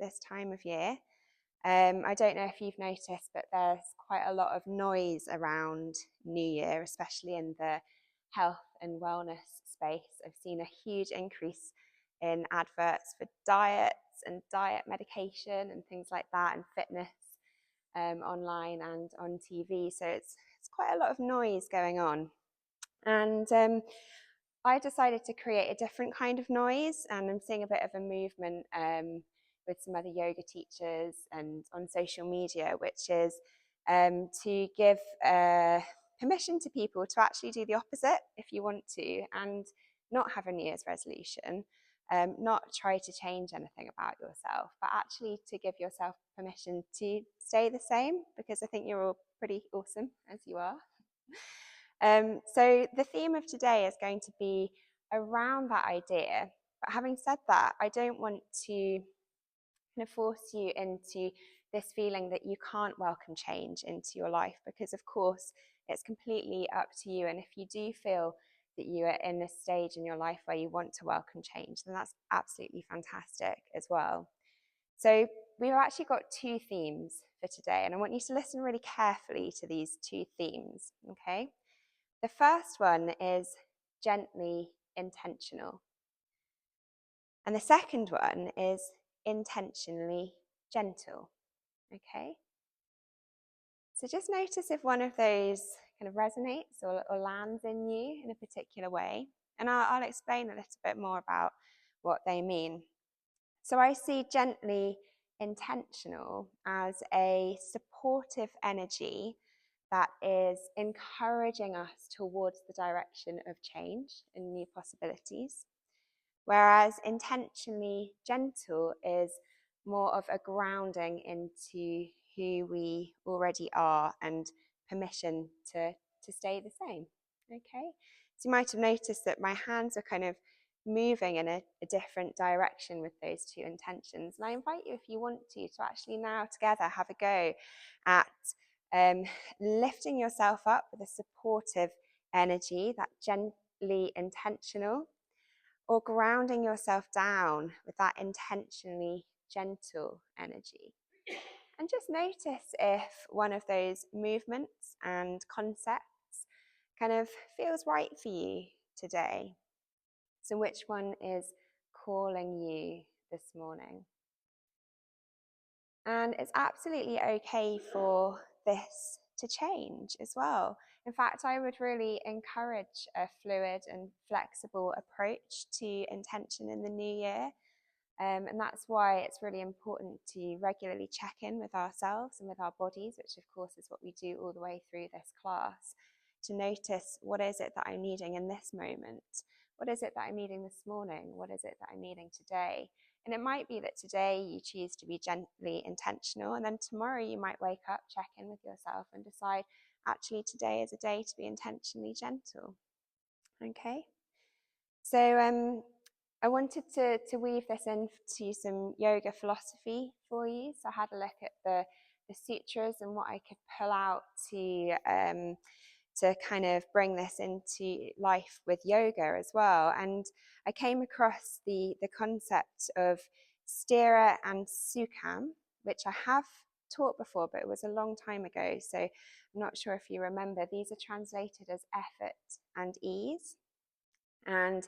this time of year. I don't know if you've noticed, but there's quite a lot of noise around New Year, especially in the health and wellness space. I've seen a huge increase in adverts for diets and diet medication and things like that, and fitness online and on TV. So it's quite a lot of noise going on. And I decided to create a different kind of noise, and I'm seeing a bit of a movement with some other yoga teachers and on social media, which is to give permission to people to actually do the opposite if you want to, and not have a New Year's resolution, not try to change anything about yourself, but actually to give yourself permission to stay the same, because I think you're all pretty awesome as you are. So the theme of today is going to be around that idea. But having said that, I don't want to kind of force you into this feeling that you can't welcome change into your life, because of course it's completely up to you. And if you do feel that you are in this stage in your life where you want to welcome change, then that's absolutely fantastic as well. So we've actually got two themes for today, and I want you to listen really carefully to these two themes, okay? The first one is gently intentional. And the second one is intentionally gentle. Okay? So just notice if one of those kind of resonates or lands in you in a particular way. And I'll explain a little bit more about what they mean. So I see gently intentional as a supportive energy that is encouraging us towards the direction of change and new possibilities. Whereas intentionally gentle is more of a grounding into who we already are and permission to stay the same. Okay, so you might have noticed that my hands are kind of moving in a different direction with those two intentions. And I invite you, if you want to actually now together have a go at lifting yourself up with a supportive energy, that gently intentional, or grounding yourself down with that intentionally gentle energy. And just notice if one of those movements and concepts kind of feels right for you today. So which one is calling you this morning? And it's absolutely okay for this to change as well. In fact, I would really encourage a fluid and flexible approach to intention in the new year. And that's why it's really important to regularly check in with ourselves and with our bodies, which of course is what we do all the way through this class, to notice what is it that I'm needing in this moment? What is it that I'm needing this morning? What is it that I'm needing today? And it might be that today you choose to be gently intentional, and then tomorrow you might wake up, check in with yourself and decide, actually today is a day to be intentionally gentle. Okay? So I wanted to weave this into some yoga philosophy for you. So I had a look at the sutras and what I could pull out to kind of bring this into life with yoga as well. And I came across the concept of stira and sukham, which I have taught before, but it was a long time ago. So I'm not sure if you remember. These are translated as effort and ease. And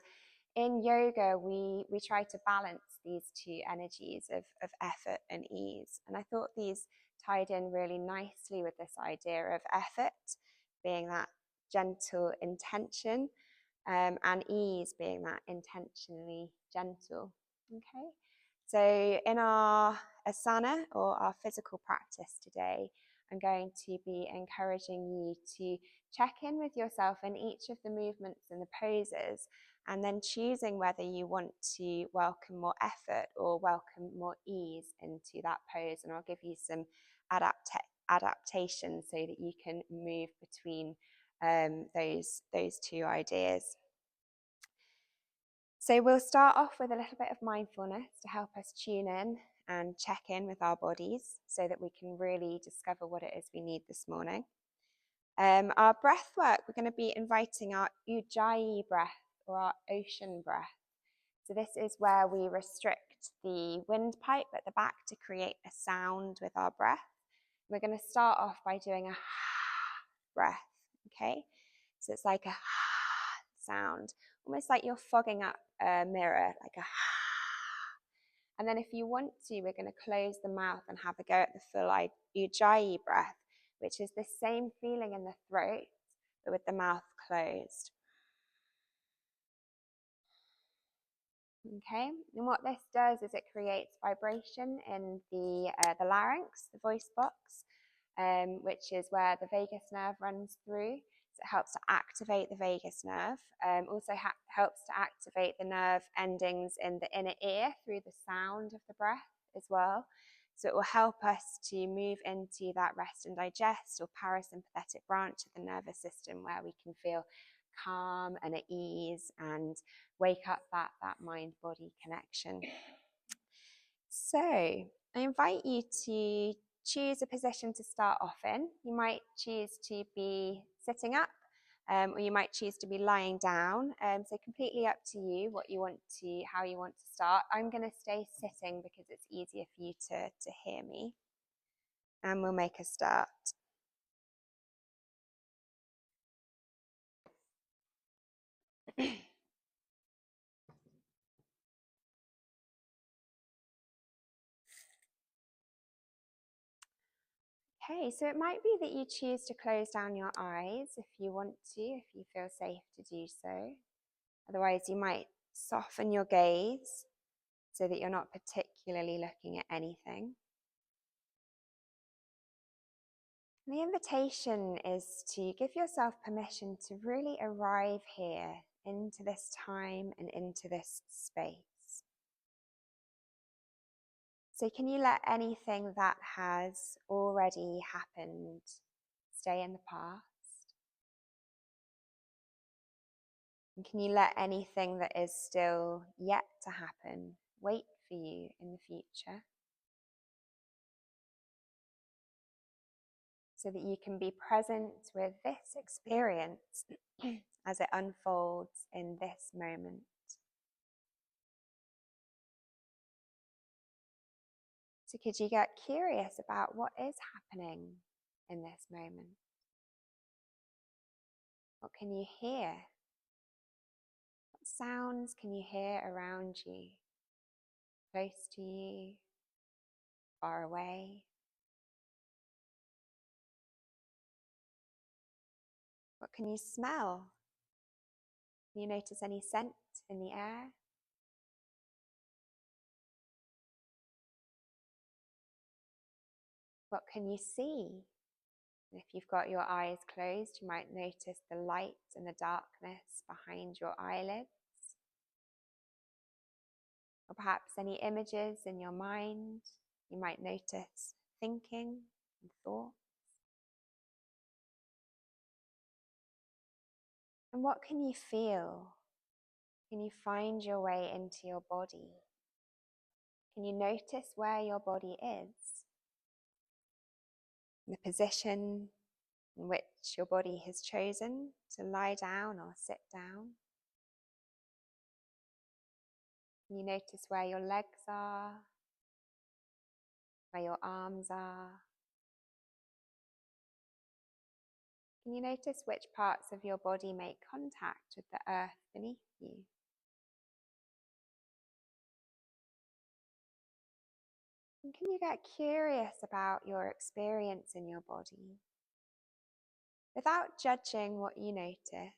in yoga, we try to balance these two energies of effort and ease. And I thought these tied in really nicely with this idea of effort being that gentle intention, and ease being that intentionally gentle. Okay, so in our asana, or our physical practice today, I'm going to be encouraging you to check in with yourself in each of the movements and the poses, and then choosing whether you want to welcome more effort or welcome more ease into that pose. And I'll give you some adaptation so that you can move between those two ideas. So we'll start off with a little bit of mindfulness to help us tune in and check in with our bodies so that we can really discover what it is we need this morning. Our breath work, we're going to be inviting our Ujjayi breath, or our ocean breath. So this is where we restrict the windpipe at the back to create a sound with our breath. We're going to start off by doing a breath, okay? So it's like a sound, almost like you're fogging up a mirror, like a and then if you want to, we're going to close the mouth and have a go at the full Ujjayi breath, which is the same feeling in the throat, but with the mouth closed. Okay, and what this does is it creates vibration in the larynx, the voice box, which is where the vagus nerve runs through. So it helps to activate the vagus nerve. Also helps to activate the nerve endings in the inner ear through the sound of the breath as well. So it will help us to move into that rest and digest or parasympathetic branch of the nervous system where we can feel calm and at ease and wake up that mind-body connection. So I invite you to choose a position to start off in. You might choose to be sitting up, or you might choose to be lying down. So completely up to you how you want to start. I'm going to stay sitting because it's easier for you to hear me. And we'll make a start. Okay, so it might be that you choose to close down your eyes if you want to, if you feel safe to do so. Otherwise, you might soften your gaze so that you're not particularly looking at anything. And the invitation is to give yourself permission to really arrive here into this time and into this space. So can you let anything that has already happened stay in the past? And can you let anything that is still yet to happen wait for you in the future? So that you can be present with this experience as it unfolds in this moment. So could you get curious about what is happening in this moment? What can you hear? What sounds can you hear around you? Close to you? Far away? What can you smell? Can you notice any scent in the air? What can you see? And if you've got your eyes closed, you might notice the light and the darkness behind your eyelids. Or perhaps any images in your mind. You might notice thinking and thoughts. And what can you feel? Can you find your way into your body? Can you notice where your body is? The position in which your body has chosen to lie down or sit down? Can you notice where your legs are, where your arms are? Can you notice which parts of your body make contact with the earth beneath you? And can you get curious about your experience in your body without judging what you notice?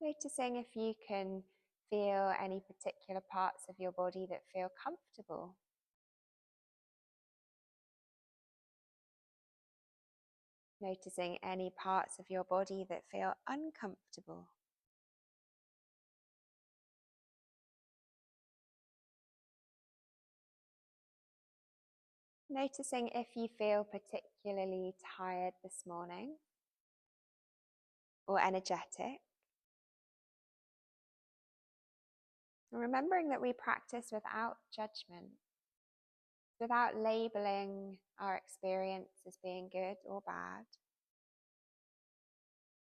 Noticing if you can feel any particular parts of your body that feel comfortable. Noticing any parts of your body that feel uncomfortable. Noticing if you feel particularly tired this morning or energetic. And remembering that we practice without judgment, without labeling our experience as being good or bad,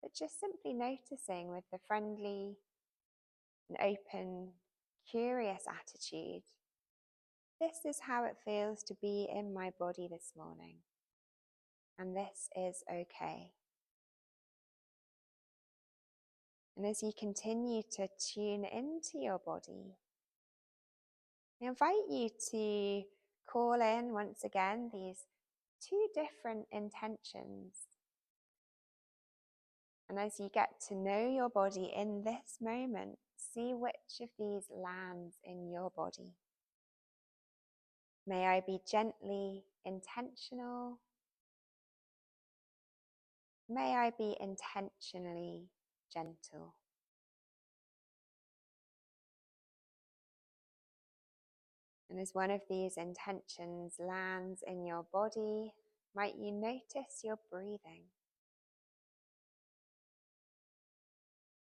but just simply noticing with the friendly an open, curious attitude. This is how it feels to be in my body this morning, and this is okay. And as you continue to tune into your body, I invite you to call in once again these two different intentions. And as you get to know your body in this moment, see which of these lands in your body. May I be gently intentional. May I be intentionally gentle. And as one of these intentions lands in your body, might you notice your breathing?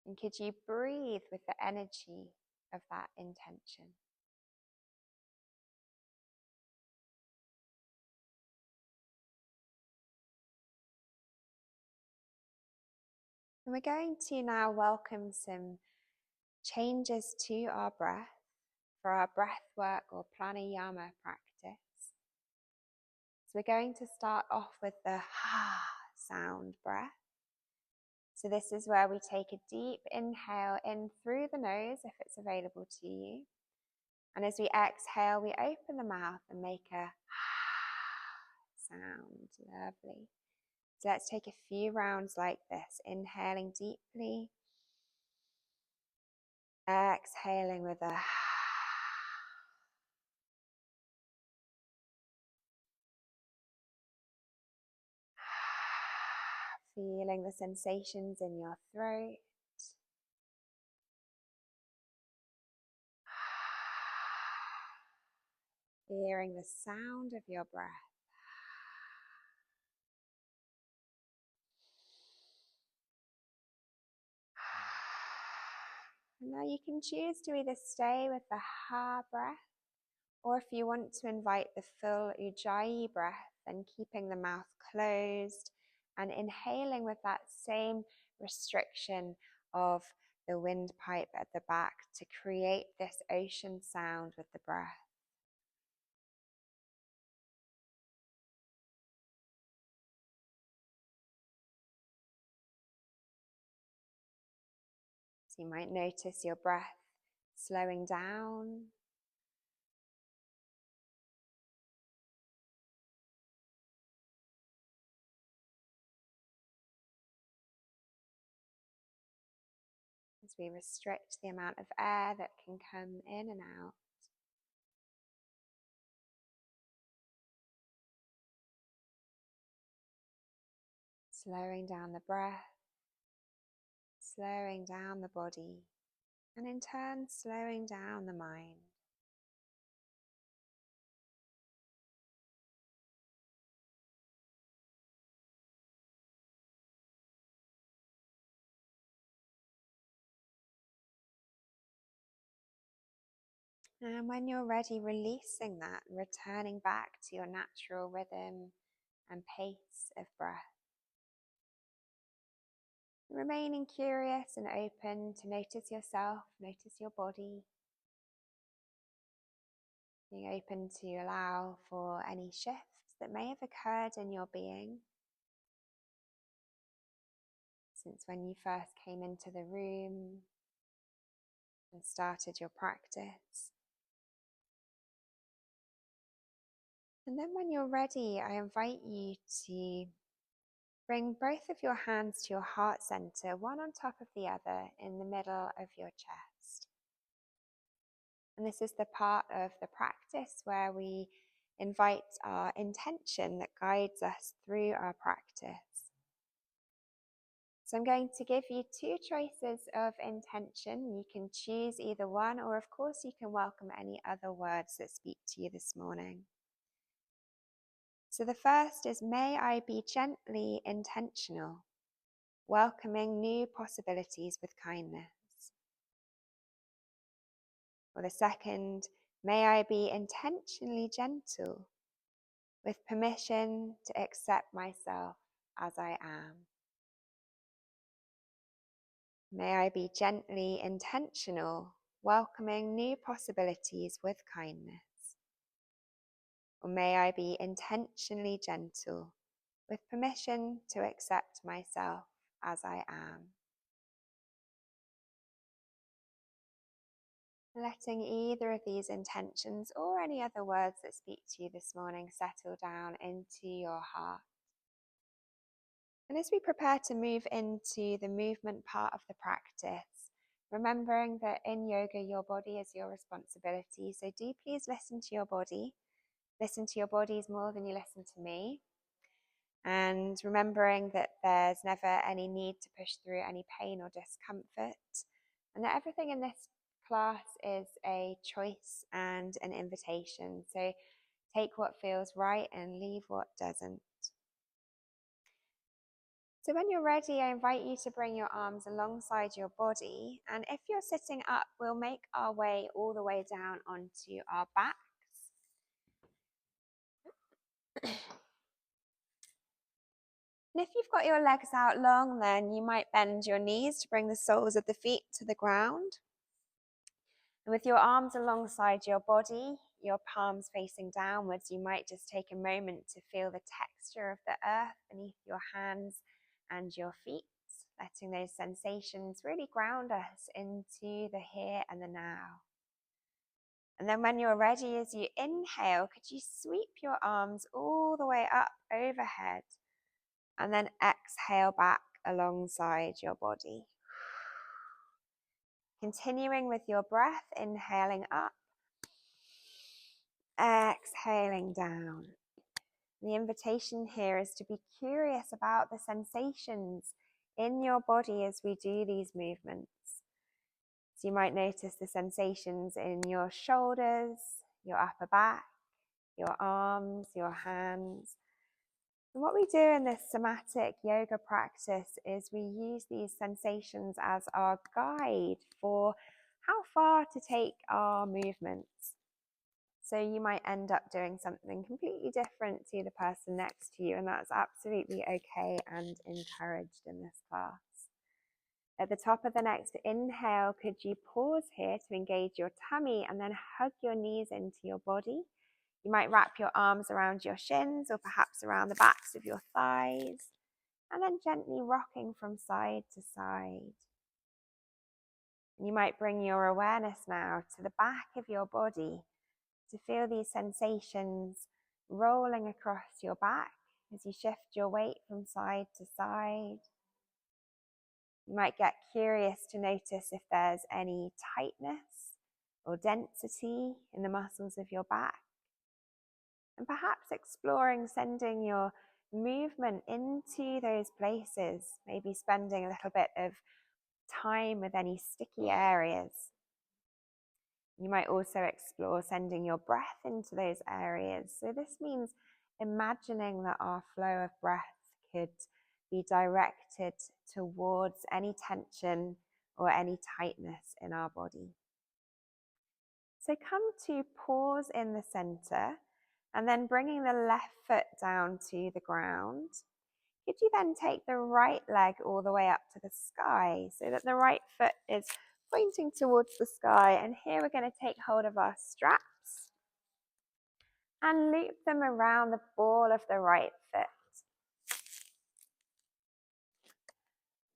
And could you breathe with the energy of that intention? And we're going to now welcome some changes to our breath for our breath work or pranayama practice. So we're going to start off with the ha sound breath. So this is where we take a deep inhale in through the nose if it's available to you. And as we exhale, we open the mouth and make a sound. Lovely. So let's take a few rounds like this, inhaling deeply, exhaling with a feeling the sensations in your throat. Hearing the sound of your breath. And now you can choose to either stay with the ha breath, or if you want to invite the full ujjayi breath, then keeping the mouth closed and inhaling with that same restriction of the windpipe at the back to create this ocean sound with the breath. So you might notice your breath slowing down. As we restrict the amount of air that can come in and out. Slowing down the breath, slowing down the body, and in turn slowing down the mind. And when you're ready, releasing that, returning back to your natural rhythm and pace of breath. Remaining curious and open to notice yourself, notice your body. Being open to allow for any shifts that may have occurred in your being since when you first came into the room and started your practice. And then when you're ready, I invite you to bring both of your hands to your heart center, one on top of the other in the middle of your chest. And this is the part of the practice where we invite our intention that guides us through our practice. So I'm going to give you two choices of intention. You can choose either one, or of course you can welcome any other words that speak to you this morning. So the first is, may I be gently intentional, welcoming new possibilities with kindness. Or the second, may I be intentionally gentle, with permission to accept myself as I am. May I be gently intentional, welcoming new possibilities with kindness. Or may I be intentionally gentle, with permission to accept myself as I am. Letting either of these intentions or any other words that speak to you this morning settle down into your heart. And as we prepare to move into the movement part of the practice, remembering that in yoga, your body is your responsibility. So do please listen to your body. Listen to your bodies more than you listen to me. And remembering that there's never any need to push through any pain or discomfort. And that everything in this class is a choice and an invitation. So take what feels right and leave what doesn't. So when you're ready, I invite you to bring your arms alongside your body. And if you're sitting up, we'll make our way all the way down onto our backs. And if you've got your legs out long, then you might bend your knees to bring the soles of the feet to the ground. And with your arms alongside your body, your palms facing downwards, you might just take a moment to feel the texture of the earth beneath your hands and your feet, letting those sensations really ground us into the here and the now. And then when you're ready, as you inhale, could you sweep your arms all the way up overhead and then exhale back alongside your body. Continuing with your breath, inhaling up, exhaling down. The invitation here is to be curious about the sensations in your body as we do these movements. So you might notice the sensations in your shoulders, your upper back, your arms, your hands. And what we do in this somatic yoga practice is we use these sensations as our guide for how far to take our movements. So you might end up doing something completely different to the person next to you, and that's absolutely okay and encouraged in this class. At the top of the next inhale, could you pause here to engage your tummy and then hug your knees into your body? You might wrap your arms around your shins or perhaps around the backs of your thighs, and then gently rocking from side to side. And you might bring your awareness now to the back of your body to feel these sensations rolling across your back as you shift your weight from side to side. You might get curious to notice if there's any tightness or density in the muscles of your back. And perhaps exploring sending your movement into those places, maybe spending a little bit of time with any sticky areas. You might also explore sending your breath into those areas. So this means imagining that our flow of breath could be directed towards any tension or any tightness in our body. So come to pause in the center and then bringing the left foot down to the ground. Could you then take the right leg all the way up to the sky so that the right foot is pointing towards the sky? And here we're going to take hold of our straps and loop them around the ball of the right foot.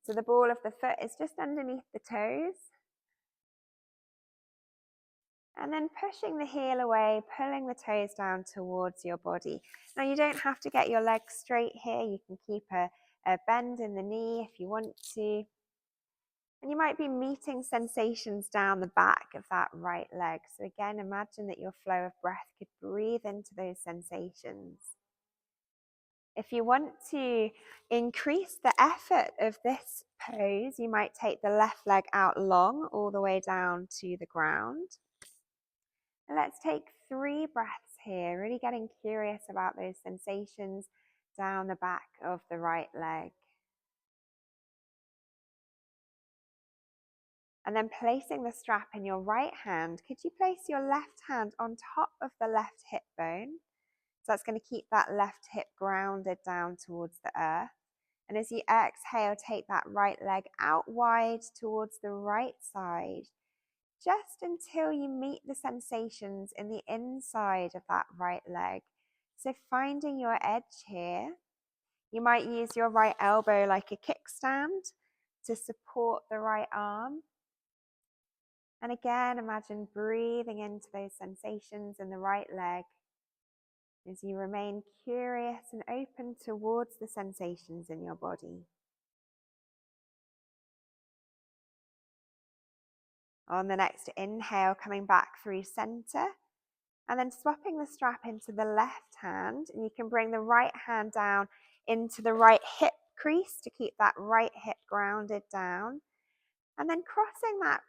So the ball of the foot is just underneath the toes. And then pushing the heel away, pulling the toes down towards your body. Now you don't have to get your legs straight here. You can keep a bend in the knee if you want to. And you might be meeting sensations down the back of that right leg. So again, imagine that your flow of breath could breathe into those sensations. If you want to increase the effort of this pose, you might take the left leg out long all the way down to the ground. And let's take 3 breaths here, really getting curious about those sensations down the back of the right leg. And then placing the strap in your right hand, could you place your left hand on top of the left hip bone? So that's going to keep that left hip grounded down towards the earth. And as you exhale, take that right leg out wide towards the right side. just until you meet the sensations in the inside of that right leg. So finding your edge here. You might use your right elbow like a kickstand to support the right arm. And again, imagine breathing into those sensations in the right leg as you remain curious and open towards the sensations in your body. On the next inhale, coming back through center, and then swapping the strap into the left hand, and you can bring the right hand down into the right hip crease to keep that right hip grounded down. And then crossing that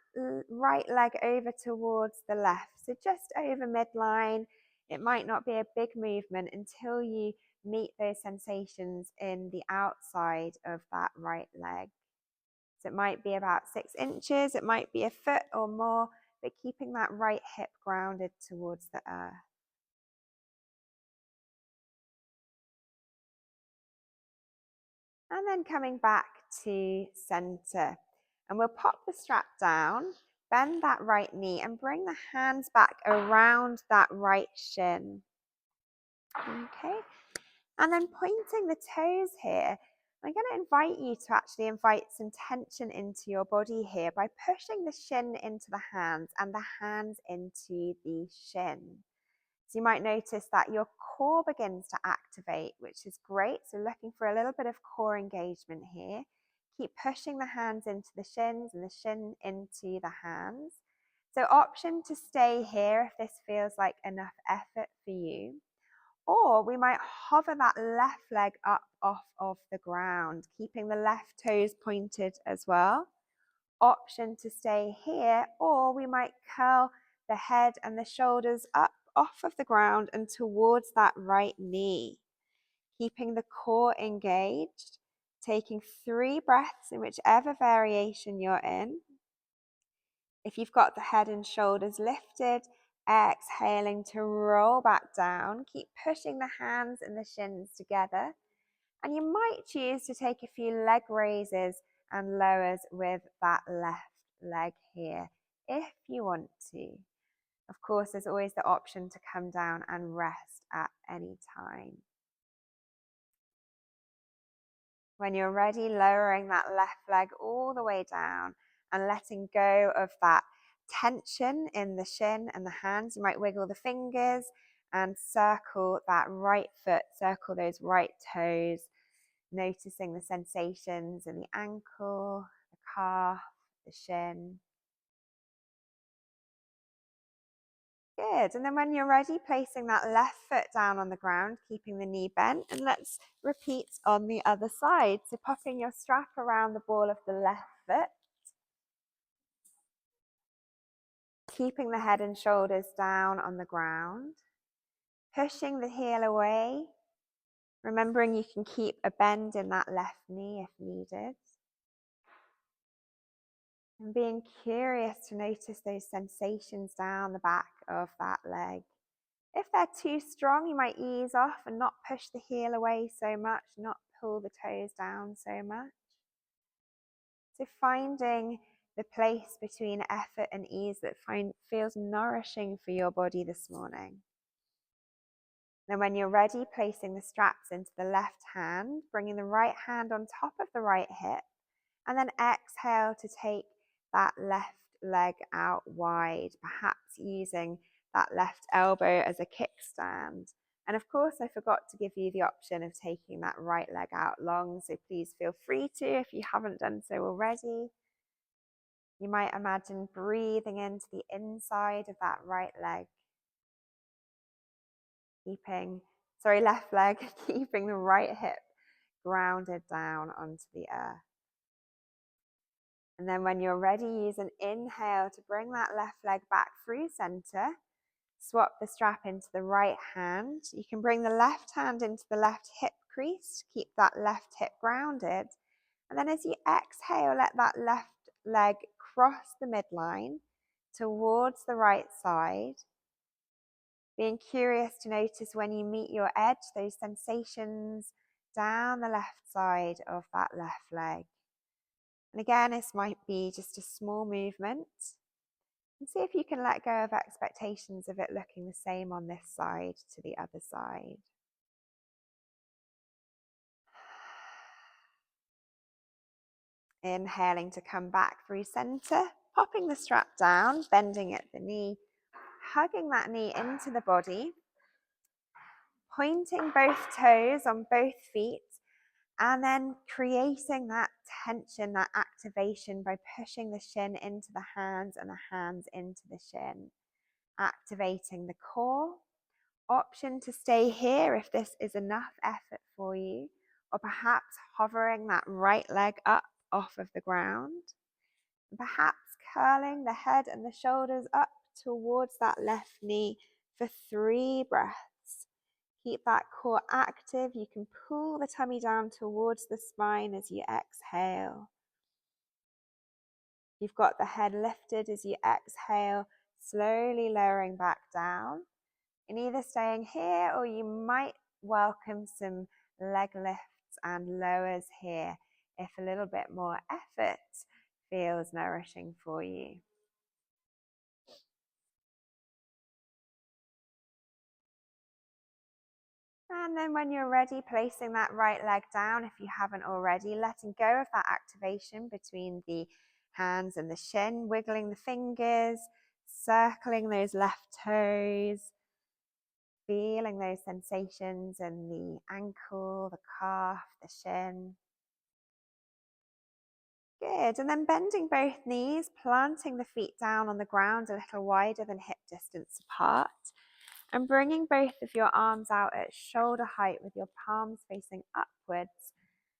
right leg over towards the left. So just over midline. It might not be a big movement until you meet those sensations in the outside of that right leg. So it might be about 6 inches, it might be a foot or more, but keeping that right hip grounded towards the earth. And then coming back to center. And we'll pop the strap down, bend that right knee, and bring the hands back around that right shin. Okay. And then pointing the toes here, I'm going to invite you to actually invite some tension into your body here by pushing the shin into the hands and the hands into the shin. So you might notice that your core begins to activate, which is great. So looking for a little bit of core engagement here. Keep pushing the hands into the shins and the shin into the hands. So option to stay here if this feels like enough effort for you. Or we might hover that left leg up off of the ground, keeping the left toes pointed as well. Option to stay here, or we might curl the head and the shoulders up off of the ground and towards that right knee. Keeping the core engaged, taking 3 breaths in whichever variation you're in. If you've got the head and shoulders lifted, exhaling to roll back down. Keep pushing the hands and the shins together. And you might choose to take a few leg raises and lowers with that left leg here, if you want to. Of course, there's always the option to come down and rest at any time. When you're ready, lowering that left leg all the way down and letting go of that tension in the shin and the hands. You might wiggle the fingers and circle that right foot, circle those right toes, noticing the sensations in the ankle, the calf, the shin. Good. And then when you're ready, placing that left foot down on the ground, keeping the knee bent. And let's repeat on the other side. So popping your strap around the ball of the left foot. Keeping the head and shoulders down on the ground. Pushing the heel away. Remembering you can keep a bend in that left knee if needed. And being curious to notice those sensations down the back of that leg. If they're too strong, you might ease off and not push the heel away so much, not pull the toes down so much. So finding the place between effort and ease that feels nourishing for your body this morning. Then when you're ready, placing the straps into the left hand, bringing the right hand on top of the right hip, and then exhale to take that left leg out wide, perhaps using that left elbow as a kickstand. And of course, I forgot to give you the option of taking that right leg out long, so please feel free to if you haven't done so already. You might imagine breathing into the inside of that right leg. Left leg, keeping the right hip grounded down onto the earth. And then when you're ready, use an inhale to bring that left leg back through center. Swap the strap into the right hand. You can bring the left hand into the left hip crease to keep that left hip grounded. And then as you exhale, let that left leg cross the midline towards the right side. Being curious to notice when you meet your edge, those sensations down the left side of that left leg. And again, this might be just a small movement. And see if you can let go of expectations of it looking the same on this side to the other side. Inhaling to come back through center, popping the strap down, bending at the knee, hugging that knee into the body, pointing both toes on both feet, and then creating that tension, that activation by pushing the shin into the hands and the hands into the shin, activating the core. Option to stay here if this is enough effort for you, or perhaps hovering that right leg up off of the ground, and perhaps curling the head and the shoulders up towards that left knee for 3 breaths. Keep that core active. You can pull the tummy down towards the spine as you exhale. You've got the head lifted as you exhale, slowly lowering back down. And either staying here, or you might welcome some leg lifts and lowers here if a little bit more effort feels nourishing for you. And then when you're ready, placing that right leg down if you haven't already, letting go of that activation between the hands and the shin, wiggling the fingers, circling those left toes, feeling those sensations in the ankle, the calf, the shin. Good, and then bending both knees, planting the feet down on the ground a little wider than hip distance apart, and bringing both of your arms out at shoulder height with your palms facing upwards.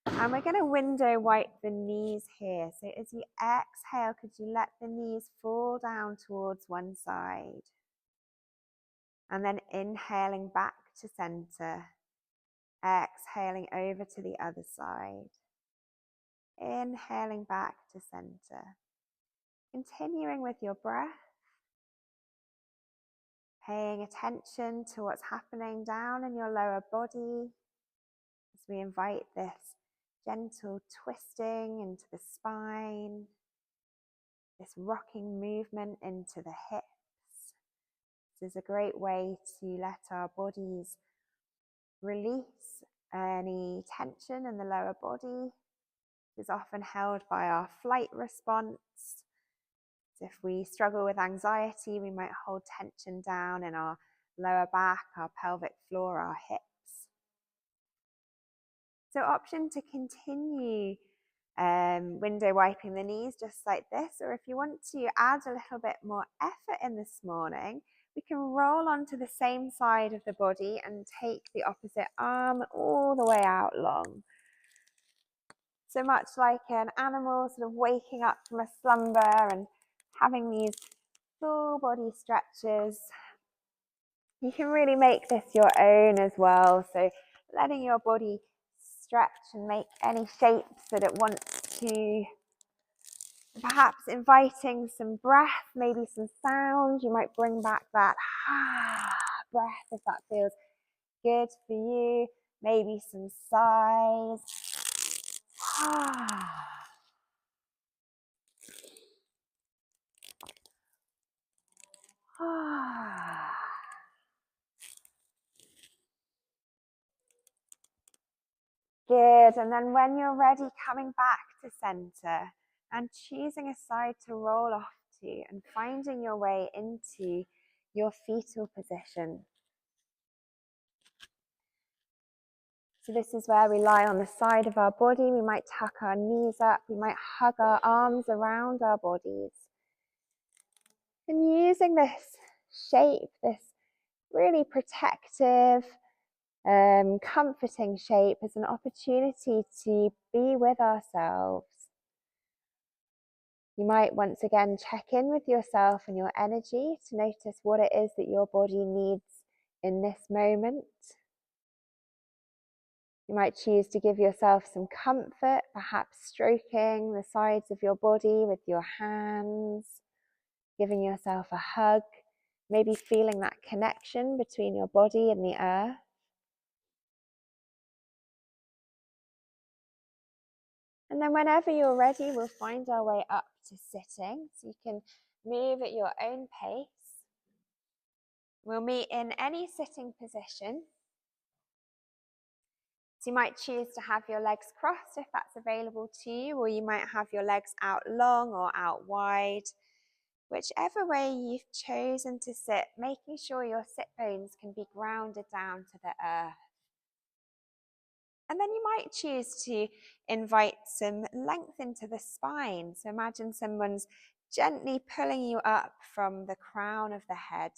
And we're going to window wipe the knees here. So as you exhale, could you let the knees fall down towards one side? And then inhaling back to center, exhaling over to the other side. Inhaling back to center. Continuing with your breath, paying attention to what's happening down in your lower body as we invite this gentle twisting into the spine, this rocking movement into the hips. This is a great way to let our bodies release any tension in the lower body. It is often held by our flight response. If we struggle with anxiety, we might hold tension down in our lower back, our pelvic floor, our hips. So option to continue window wiping the knees just like this, or if you want to add a little bit more effort in this morning, we can roll onto the same side of the body and take the opposite arm all the way out long. So much like an animal sort of waking up from a slumber and having these full body stretches. You can really make this your own as well. So letting your body stretch and make any shapes that it wants to. Perhaps inviting some breath, maybe some sound. You might bring back that breath if that feels good for you. Maybe some sighs. Good, and then when you're ready, coming back to center and choosing a side to roll off to and finding your way into your fetal position. So this is where we lie on the side of our body. We might tuck our knees up. We might hug our arms around our bodies. And using this shape, this really protective, comforting shape as an opportunity to be with ourselves. You might once again check in with yourself and your energy to notice what it is that your body needs in this moment. You might choose to give yourself some comfort, perhaps stroking the sides of your body with your hands, giving yourself a hug, maybe feeling that connection between your body and the earth. And then whenever you're ready, we'll find our way up to sitting. So you can Move at your own pace. We'll meet in any sitting position. So you might choose to have your legs crossed if that's available to you, or you might have your legs out long or out wide. Whichever way you've chosen to sit, making sure your sit bones can be grounded down to the earth. And then you might choose to invite some length into the spine. So imagine someone's gently pulling you up from the crown of the head,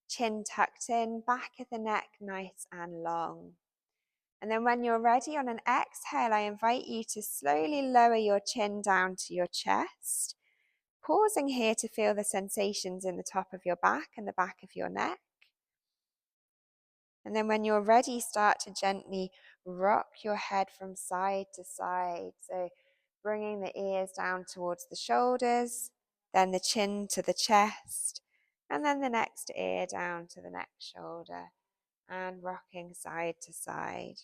chin tucked in, back of the neck nice and long. And then when you're ready, on an exhale, I invite you to slowly lower your chin down to your chest, pausing here to feel the sensations in the top of your back and the back of your neck. And then when you're ready, start to gently rock your head from side to side. So bringing the ears down towards the shoulders, then the chin to the chest, and then the next ear down to the next shoulder, and rocking side to side.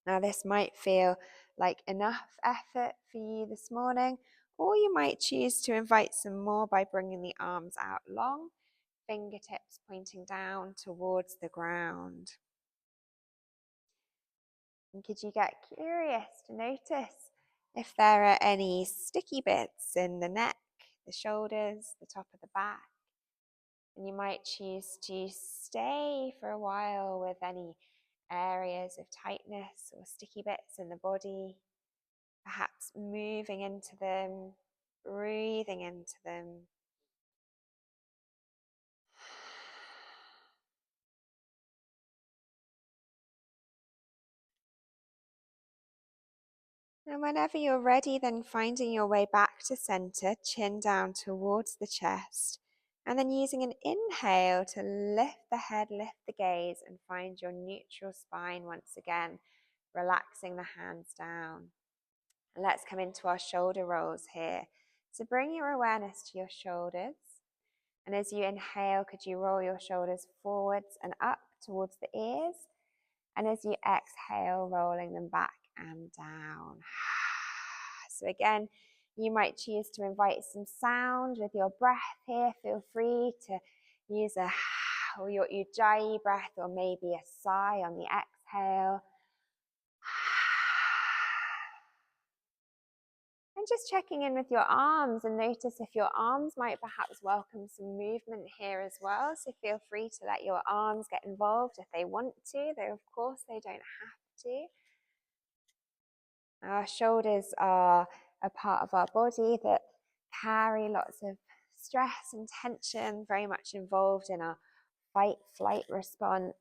Now, this might feel like enough effort for you this morning, or you might choose to invite some more by bringing the arms out long, fingertips pointing down towards the ground. And could you get curious to notice if there are any sticky bits in the neck, the shoulders, the top of the back? And you might choose to stay for a while with any areas of tightness or sticky bits in the body, perhaps moving into them, breathing into them. And whenever you're ready, then finding your way back to center, chin down towards the chest, and then using an inhale to lift the head, lift the gaze, and find your neutral spine once again, relaxing the hands down. And let's come into our shoulder rolls here. So bring your awareness to your shoulders. And as you inhale, could you roll your shoulders forwards and up towards the ears? And as you exhale, rolling them back and down. So again, you might choose to invite some sound with your breath here. Feel free to use or your ujjayi breath, or maybe a sigh on the exhale. And just checking in with your arms, and notice if your arms might perhaps welcome some movement here as well. So feel free to let your arms get involved if they want to, though of course they don't have to. Our shoulders are a part of our body that carry lots of stress and tension, very much involved in our fight-flight response.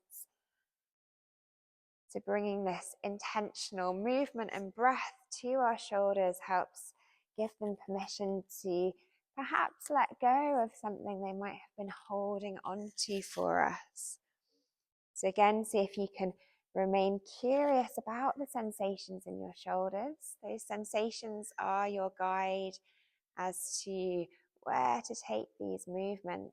So bringing this intentional movement and breath to our shoulders helps give them permission to perhaps let go of something they might have been holding onto for us. So again, see if you can remain curious about the sensations in your shoulders. Those sensations are your guide as to where to take these movements.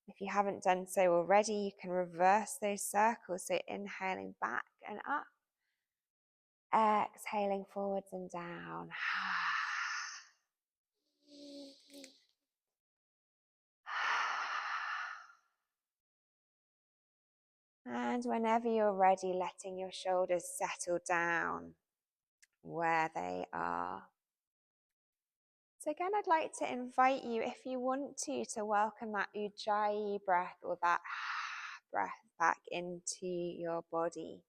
If you haven't done so already, you can reverse those circles. So inhaling back and up, exhaling forwards and down. And whenever you're ready, letting your shoulders settle down where they are. So again, I'd like to invite you, if you want to welcome that ujjayi breath, or that breath back into your body.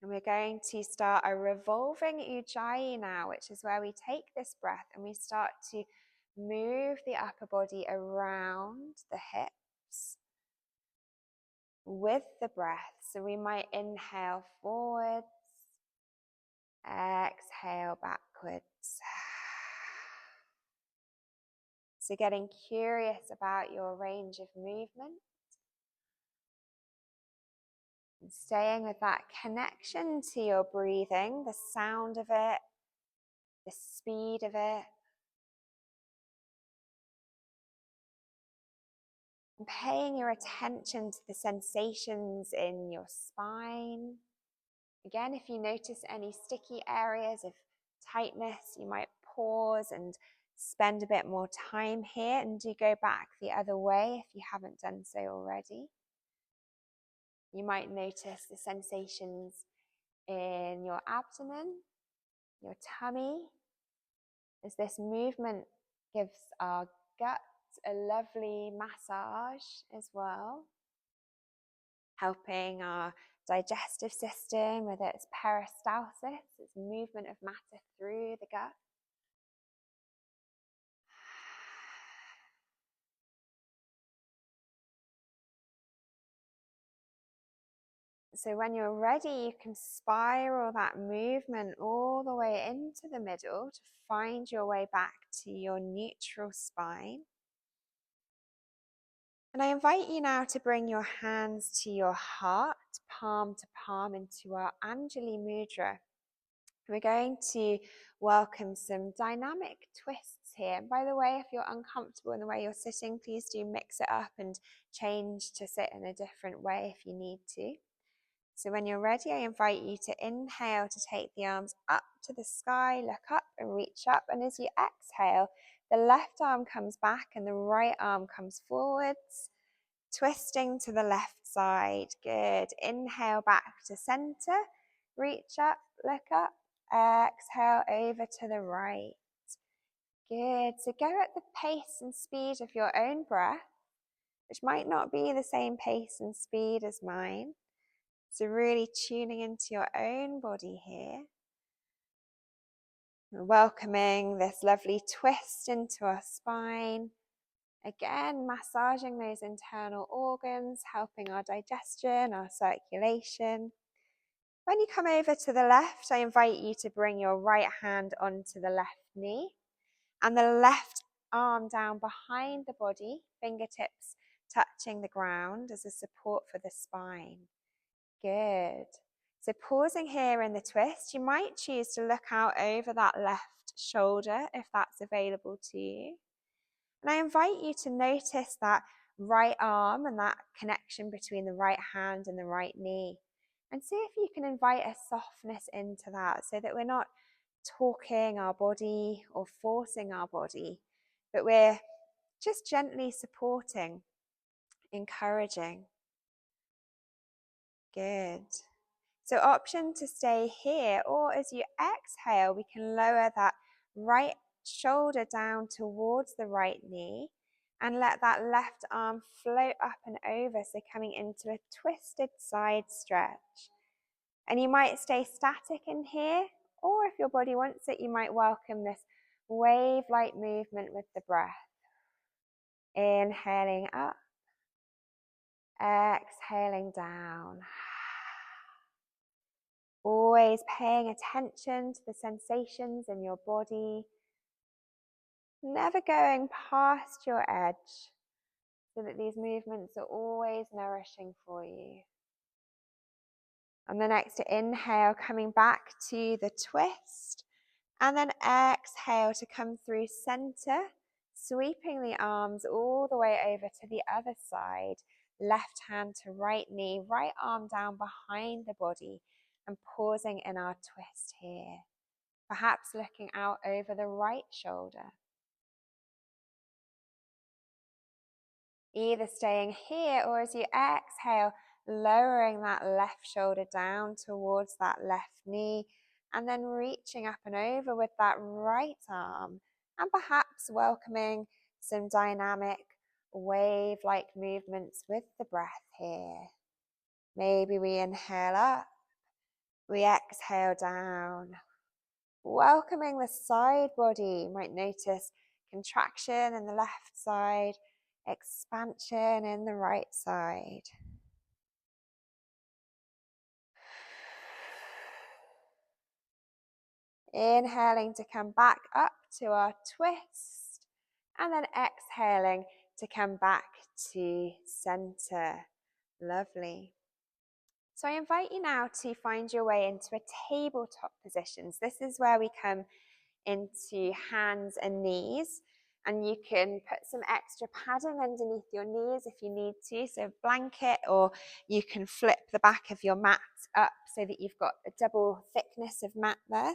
And we're going to start a revolving ujjayi now, which is where we take this breath and we start to move the upper body around the hips with the breath. So we might inhale forwards, exhale backwards. So getting curious about your range of movement. And staying with that connection to your breathing, the sound of it, the speed of it. And paying your attention to the sensations in your spine, Again, if you notice any sticky areas of tightness, you might pause and spend a bit more time here, and do go back the other way if you haven't done so already. You might notice the sensations in your abdomen, your tummy, as this movement gives our gut a lovely massage as well, helping our digestive system with its peristalsis, its movement of matter through the gut. So when you're ready, you can spiral that movement all the way into the middle to find your way back to your neutral spine. And I invite you now to bring your hands to your heart, palm to palm, into our Anjali Mudra. We're going to welcome some dynamic twists here. And by the way, if you're uncomfortable in the way you're sitting, please do mix it up and change to sit in a different way if you need to. So when you're ready, I invite you to inhale to take the arms up to the sky, look up and reach up. And as you exhale, the left arm comes back and the right arm comes forwards, twisting to the left side. Good. Inhale back to center, reach up, look up, exhale over to the right. Good. So go at the pace and speed of your own breath, which might not be the same pace and speed as mine. So really tuning into your own body here. Welcoming this lovely twist into our spine. Again, massaging those internal organs, helping our digestion, our circulation. When you come over to the left, I invite you to bring your right hand onto the left knee and the left arm down behind the body, fingertips touching the ground as a support for the spine. Good. So pausing here in the twist, you might choose to look out over that left shoulder if that's available to you. And I invite you to notice that right arm and that connection between the right hand and the right knee. And see if you can invite a softness into that so that we're not talking our body or forcing our body, but we're just gently supporting, encouraging. Good. So option to stay here, or as you exhale, we can lower that right shoulder down towards the right knee and let that left arm float up and over, so coming into a twisted side stretch. And you might stay static in here, or if your body wants it, you might welcome this wave-like movement with the breath. Inhaling up, exhaling down. Always paying attention to the sensations in your body, never going past your edge, so that these movements are always nourishing for you. On the next inhale, coming back to the twist, and then exhale to come through center, sweeping the arms all the way over to the other side, left hand to right knee, right arm down behind the body, and pausing in our twist here. Perhaps looking out over the right shoulder. Either staying here, or as you exhale, lowering that left shoulder down towards that left knee, and then reaching up and over with that right arm, and perhaps welcoming some dynamic wave-like movements with the breath here. Maybe we inhale up, we exhale down. Welcoming the side body. You might notice contraction in the left side, expansion in the right side. Inhaling to come back up to our twist, and then exhaling to come back to center. Lovely. So I invite you now to find your way into a tabletop position. So this is where we come into hands and knees, And you can put some extra padding underneath your knees if you need to, so blanket, or you can flip the back of your mat up so that you've got a double thickness of mat there.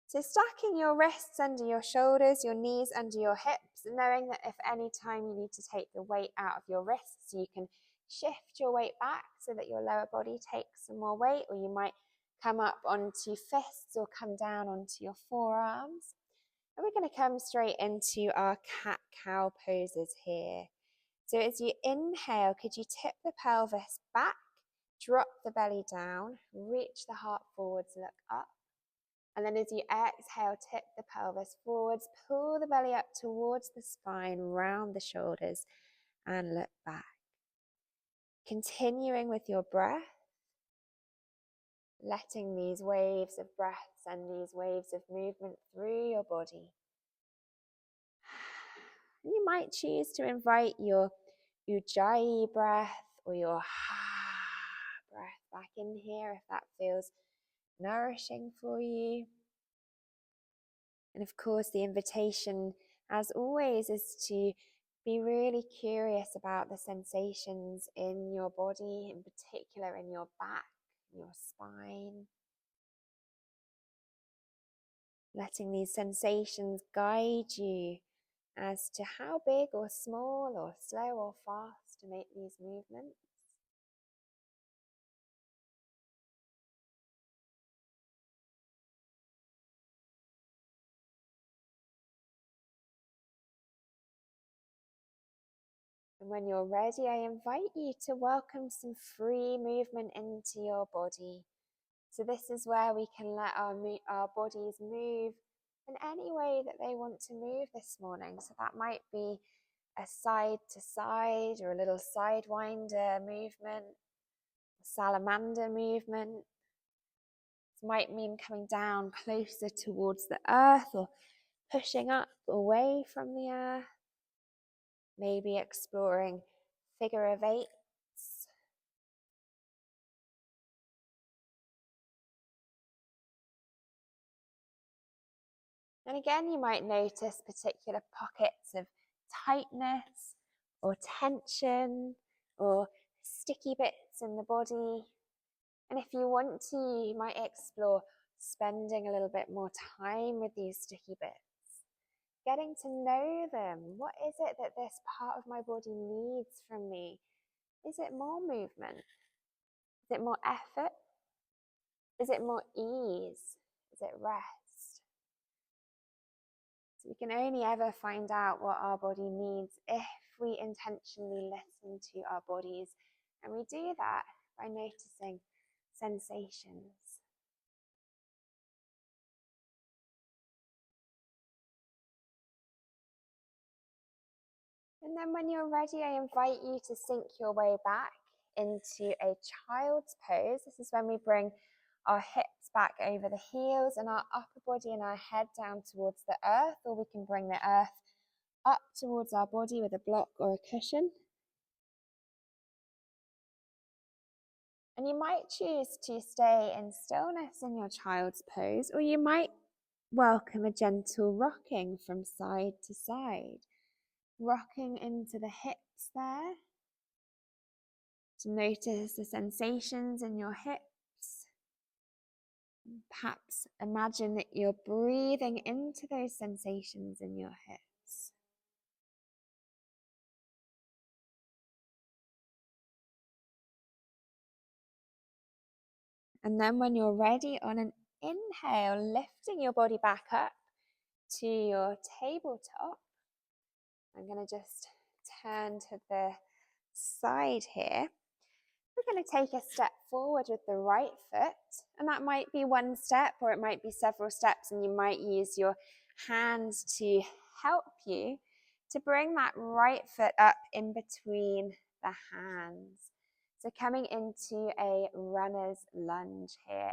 So stacking your wrists under your shoulders, your knees under your hips, knowing that if any time you need to take the weight out of your wrists, you can shift your weight back so that your lower body takes some more weight, or you might come up onto fists or come down onto your forearms. And we're going to come straight into our cat-cow poses here. So as you inhale, could you tip the pelvis back, drop the belly down, reach the heart forwards, look up. And then as you exhale, tip the pelvis forwards, pull the belly up towards the spine, round the shoulders, and look back. Continuing with your breath, letting these waves of breath send these waves of movement through your body. You might choose to invite your ujjayi breath or your ha breath back in here if that feels nourishing for you. And of course, the invitation, as always, is to be really curious about the sensations in your body, in particular in your back, your spine. Letting these sensations guide you as to how big or small or slow or fast to make these movements. And when you're ready, I invite you to welcome some free movement into your body. So this is where we can let our bodies move in any way that they want to move this morning. So that might be a side to side or a little sidewinder movement, a salamander movement. This might mean coming down closer towards the earth or pushing up away from the earth. Maybe exploring figure of eights. And again, you might notice particular pockets of tightness or tension or sticky bits in the body. And if you want to, you might explore spending a little bit more time with these sticky bits, getting to know them. What is it that this part of my body needs from me? Is it more movement? Is it more effort? Is it more ease? Is it rest? So we can only ever find out what our body needs if we intentionally listen to our bodies. And we do that by noticing sensations. And then when you're ready, I invite you to sink your way back into a child's pose. This is when we bring our hips back over the heels and our upper body and our head down towards the earth, or we can bring the earth up towards our body with a block or a cushion. And you might choose to stay in stillness in your child's pose, or you might welcome a gentle rocking from side to side, rocking into the hips there, to notice the sensations in your hips. Perhaps imagine that you're breathing into those sensations in your hips. And then when you're ready, on an inhale, lifting your body back up to your tabletop. I'm going to just turn to the side here. We're going to take a step forward with the right foot, and that might be one step or it might be several steps, and you might use your hands to help you to bring that right foot up in between the hands. So coming into a runner's lunge here.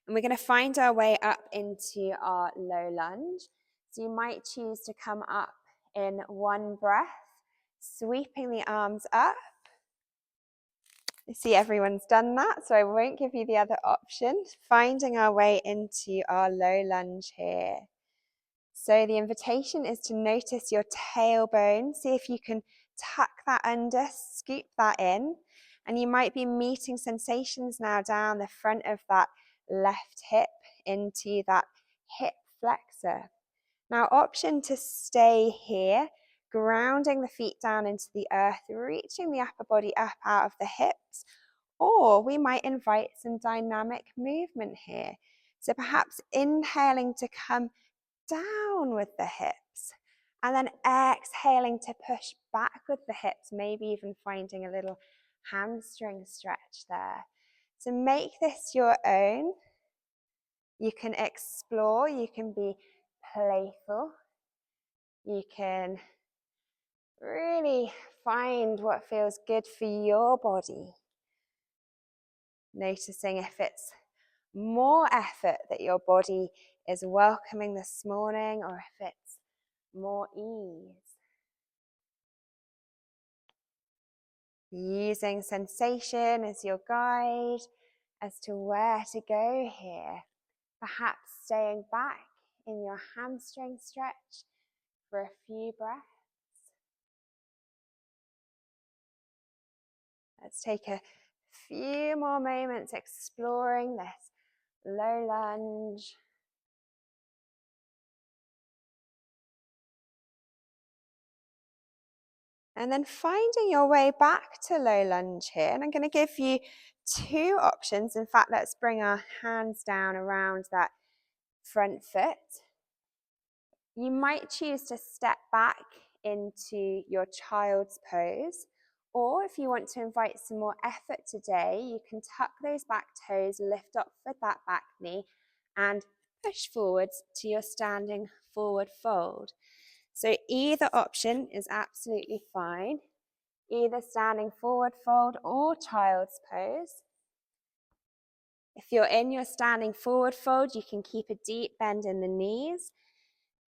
And we're going to find our way up into our low lunge. So you might choose to come up in one breath, sweeping the arms up. I see everyone's done that, so I won't give you the other option. Finding our way into our low lunge here. So the invitation is to notice your tailbone. See if you can tuck that under, scoop that in. And you might be meeting sensations now down the front of that left hip into that hip flexor. Now, option to stay here, grounding the feet down into the earth, reaching the upper body up out of the hips, or we might invite some dynamic movement here. So perhaps inhaling to come down with the hips, and then exhaling to push back with the hips, maybe even finding a little hamstring stretch there. So make this your own. You can explore, you can be playful, you can really find what feels good for your body. Noticing if it's more effort that your body is welcoming this morning, or if it's more ease. Using sensation as your guide as to where to go here. Perhaps staying back in your hamstring stretch for a few breaths. Let's take a few more moments exploring this low lunge. And then finding your way back to low lunge here. And I'm going to give you two options. In fact, let's bring our hands down around that front foot. You might choose to step back into your child's pose, or if you want to invite some more effort today, you can tuck those back toes, lift up with that back knee, and push forwards to your standing forward fold. So either option is absolutely fine, either standing forward fold or child's pose. If you're in your standing forward fold, you can keep a deep bend in the knees.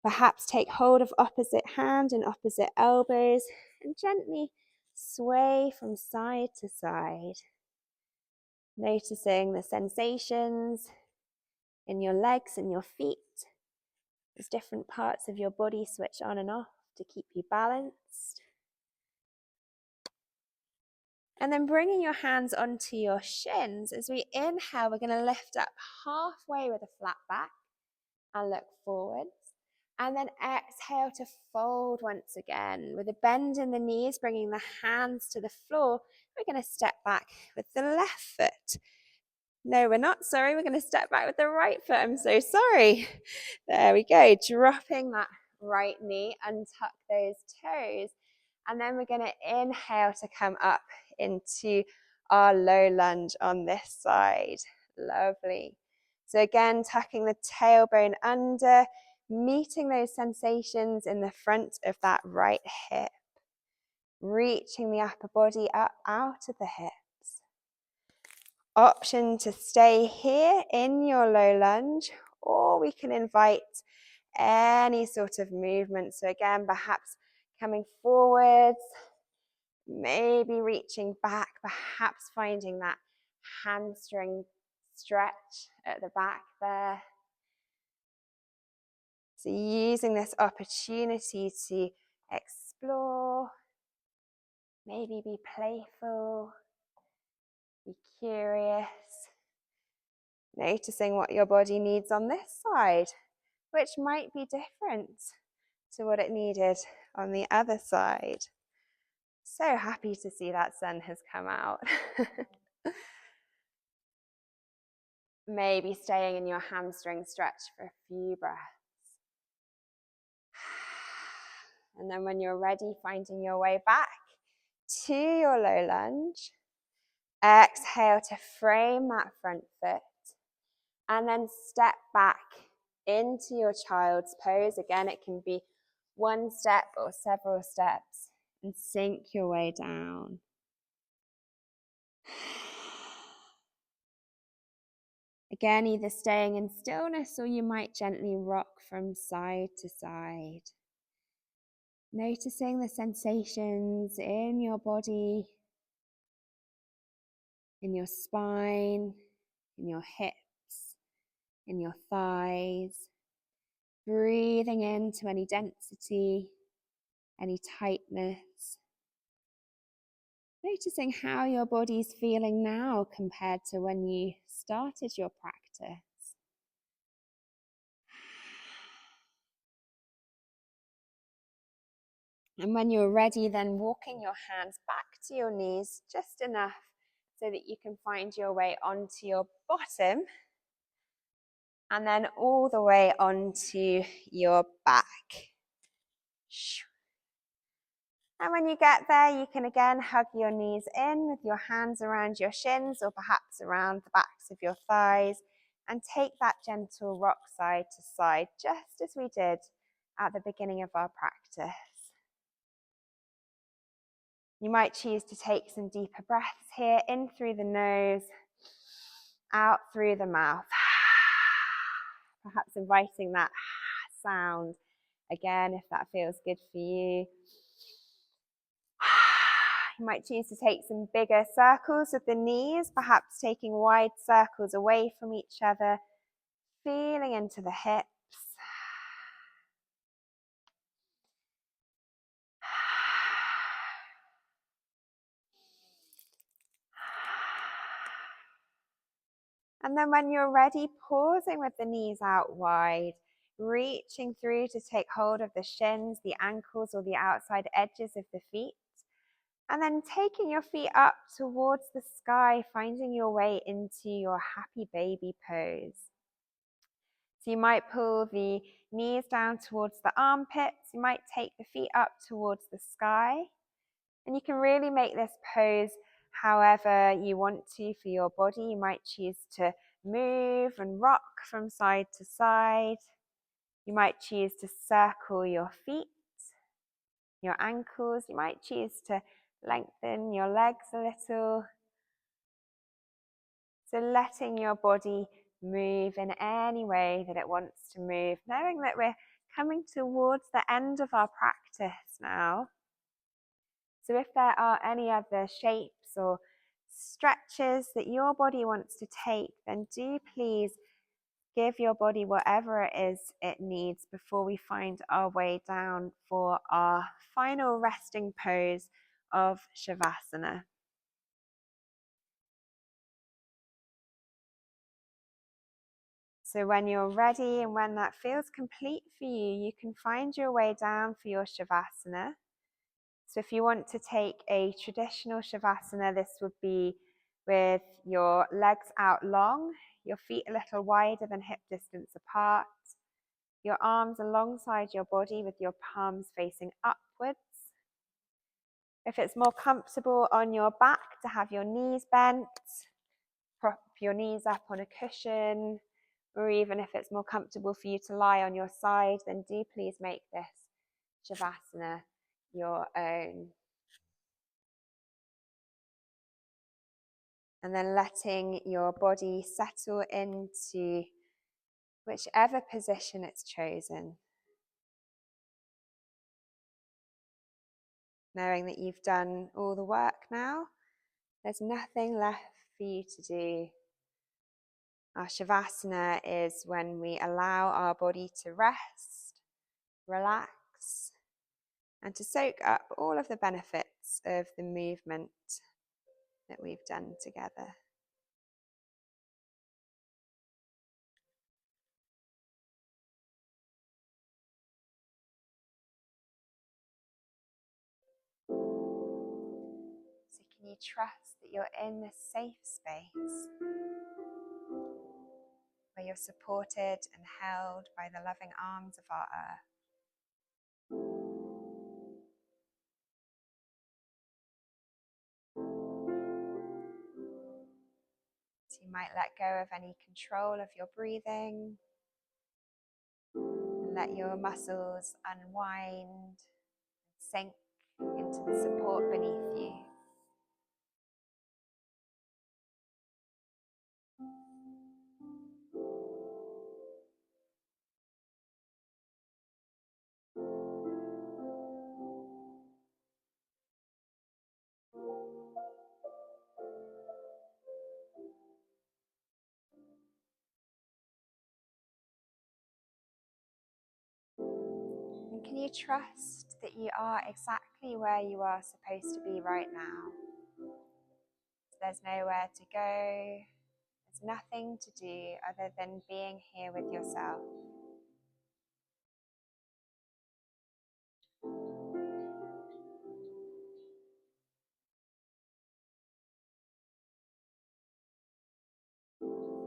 Perhaps take hold of opposite hand and opposite elbows and gently sway from side to side. Noticing the sensations in your legs and your feet as different parts of your body switch on and off to keep you balanced. And then bringing your hands onto your shins. As we inhale, we're going to lift up halfway with a flat back and look forwards. And then exhale to fold once again. With a bend in the knees, bringing the hands to the floor, we're going to step back with the left foot. No, we're not. Sorry, we're going to step back with the right foot. I'm so sorry. There we go. Dropping that right knee, untuck those toes. And then we're going to inhale to come up into our low lunge on this side. Lovely. So again, tucking the tailbone under, meeting those sensations in the front of that right hip. Reaching the upper body up out of the hips. Option to stay here in your low lunge, or we can invite any sort of movement. So again, perhaps coming forwards, maybe reaching back, perhaps finding that hamstring stretch at the back there. So using this opportunity to explore, maybe be playful, be curious, noticing what your body needs on this side, which might be different to what it needed on the other side. So happy to see that sun has come out. Maybe staying in your hamstring stretch for a few breaths. And then when you're ready, finding your way back to your low lunge. Exhale to frame that front foot. And then step back into your child's pose. Again, it can be one step or several steps. And sink your way down. Again, either staying in stillness or you might gently rock from side to side. Noticing the sensations in your body. in your spine, in your hips, in your thighs. Breathing into any density, any tightness. Noticing how your body's feeling now compared to when you started your practice. And when you're ready, then walking your hands back to your knees just enough so that you can find your way onto your bottom and then all the way onto your back. And when you get there, you can again hug your knees in with your hands around your shins or perhaps around the backs of your thighs and take that gentle rock side to side, just as we did at the beginning of our practice. You might choose to take some deeper breaths here, in through the nose, out through the mouth. Perhaps inviting that sound again, if that feels good for you. You might choose to take some bigger circles with the knees, perhaps taking wide circles away from each other, feeling into the hips. And then when you're ready, pausing with the knees out wide, reaching through to take hold of the shins, the ankles, or the outside edges of the feet. And then taking your feet up towards the sky, finding your way into your happy baby pose. So you might pull the knees down towards the armpits. You might take the feet up towards the sky. And you can really make this pose however you want to for your body. You might choose to move and rock from side to side. You might choose to circle your feet, your ankles. You might choose to lengthen your legs a little. So letting your body move in any way that it wants to move, knowing that we're coming towards the end of our practice now. So if there are any other shapes or stretches that your body wants to take, then do please give your body whatever it is it needs before we find our way down for our final resting pose of Shavasana. So when you're ready and when that feels complete for you, you can find your way down for your Shavasana. So if you want to take a traditional Shavasana, this would be with your legs out long, your feet a little wider than hip distance apart, your arms alongside your body with your palms facing upwards. If it's more comfortable on your back to have your knees bent, prop your knees up on a cushion, or even if it's more comfortable for you to lie on your side, then do please make this Shavasana your own. And then letting your body settle into whichever position it's chosen. Knowing that you've done all the work now, there's nothing left for you to do. Our Shavasana is when we allow our body to rest, relax, and to soak up all of the benefits of the movement that we've done together. So can you trust that you're in this safe space where you're supported and held by the loving arms of our earth? So you might let go of any control of your breathing and let your muscles unwind and sink into the support beneath you. Can you trust that you are exactly where you are supposed to be right now? There's nowhere to go. There's nothing to do other than being here with yourself.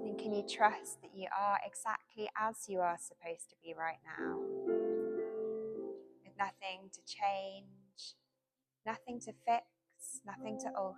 And can you trust that you are exactly as you are supposed to be right now? With nothing to change, nothing to fix, nothing to alter.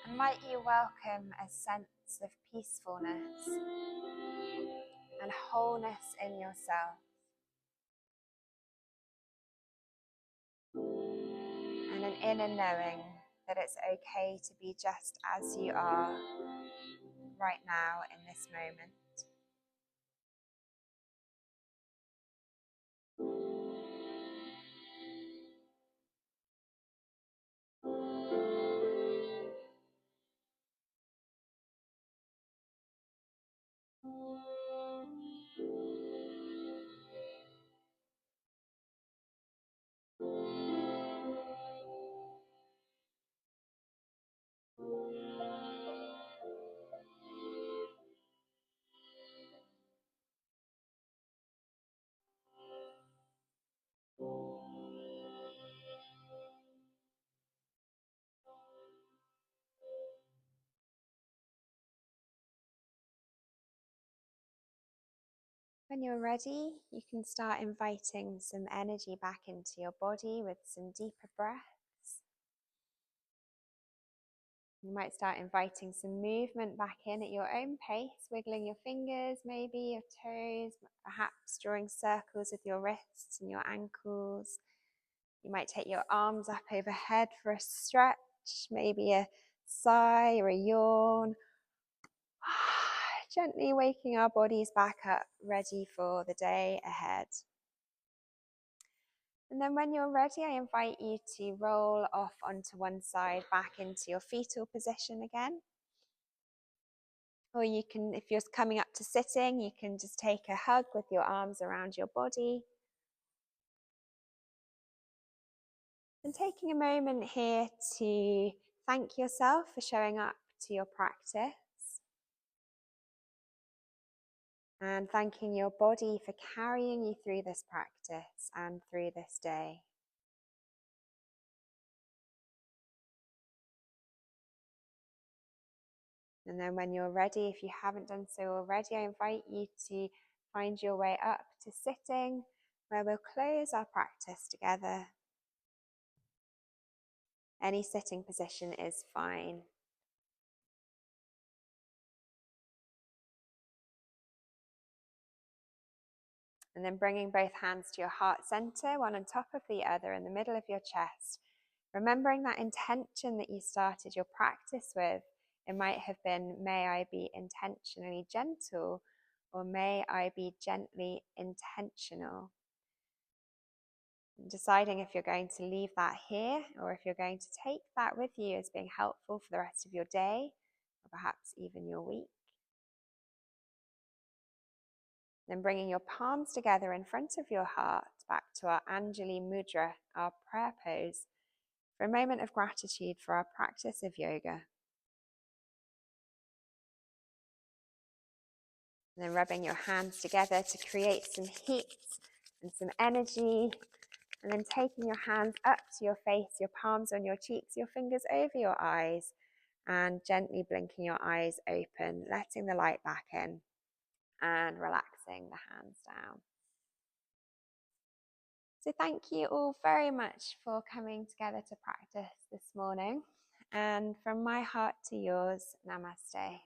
And might you welcome a sense of peacefulness and wholeness in yourself, and an inner knowing that it's okay to be just as you are right now in this moment. When you're ready, you can start inviting some energy back into your body with some deeper breaths. You might start inviting some movement back in at your own pace, wiggling your fingers, maybe your toes, perhaps drawing circles with your wrists and your ankles. You might take your arms up overhead for a stretch, maybe a sigh or a yawn. Gently waking our bodies back up, ready for the day ahead. And then when you're ready, I invite you to roll off onto one side, back into your fetal position again. Or you can, if you're coming up to sitting, you can just take a hug with your arms around your body. And taking a moment here to thank yourself for showing up to your practice. And thanking your body for carrying you through this practice and through this day. And then when you're ready, if you haven't done so already, I invite you to find your way up to sitting, where we'll close our practice together. Any sitting position is fine. And then bringing both hands to your heart center, one on top of the other in the middle of your chest. Remembering that intention that you started your practice with. It might have been, may I be intentionally gentle, or may I be gently intentional. And deciding if you're going to leave that here, or if you're going to take that with you as being helpful for the rest of your day, or perhaps even your week. Then bringing your palms together in front of your heart, back to our Anjali Mudra, our prayer pose, for a moment of gratitude for our practice of yoga. And then rubbing your hands together to create some heat and some energy. And then taking your hands up to your face, your palms on your cheeks, your fingers over your eyes, and gently blinking your eyes open, letting the light back in, and relaxing the hands down. So thank you all very much for coming together to practice this morning. And from my heart to yours, namaste.